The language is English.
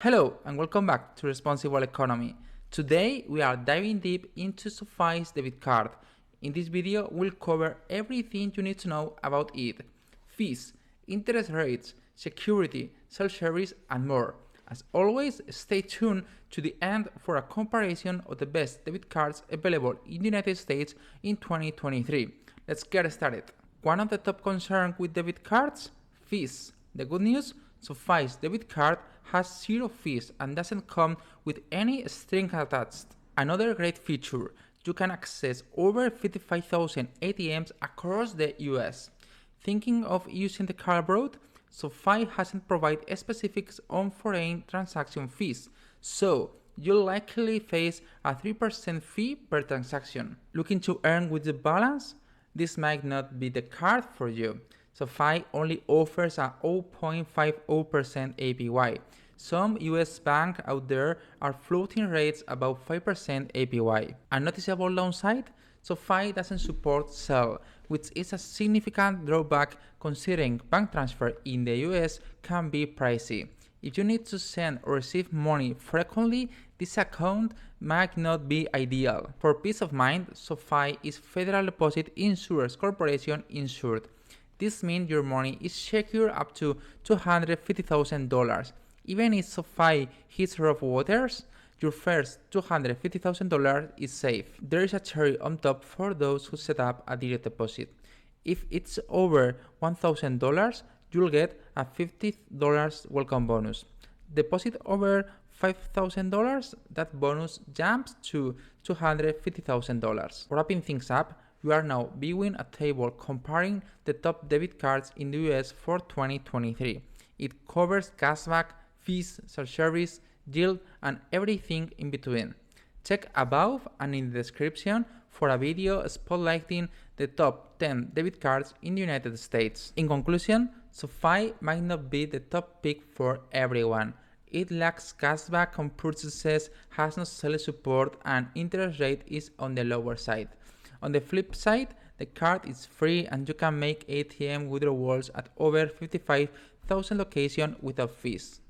Hello and welcome back to Responsible Economy. Today we are diving deep into SoFi's debit card. In this video we'll cover everything you need to know about it. Fees, interest rates, security, self-service and more. As always, stay tuned to the end for a comparison of the best debit cards available in the United States in 2023. Let's get started. One of the top concerns with debit cards? Fees. The good news? SoFi's debit card has zero fees and doesn't come with any string attached. Another great feature, you can access over 55,000 ATMs across the US. Thinking of using the card abroad? SoFi hasn't provided specifics on foreign transaction fees, so you'll likely face a 3% fee per transaction. Looking to earn with the balance? This might not be the card for you. SoFi only offers a 0.50% APY. Some US banks out there are floating rates above 5% APY. A noticeable downside? SoFi doesn't support Zelle, which is a significant drawback considering bank transfer in the US can be pricey. If you need to send or receive money frequently, this account might not be ideal. For peace of mind, SoFi is Federal Deposit Insurance Corporation insured. This means your money is secure up to $250,000. Even if SoFi hits rough waters, your first $250,000 is safe. There is a cherry on top for those who set up a direct deposit. If it's over $1,000, you'll get a $50 welcome bonus. Deposit over $5,000, that bonus jumps to $250,000. Wrapping things up, we are now viewing a table comparing the top debit cards in the US for 2023. It covers cashback, fees, service, yield, and everything in between. Check above and in the description for a video spotlighting the top 10 debit cards in the United States. In conclusion, SoFi might not be the top pick for everyone. It lacks cashback on purchases, has no sales support, and interest rate is on the lower side. On the flip side, the card is free and you can make ATM withdrawals at over 55,000 locations without fees.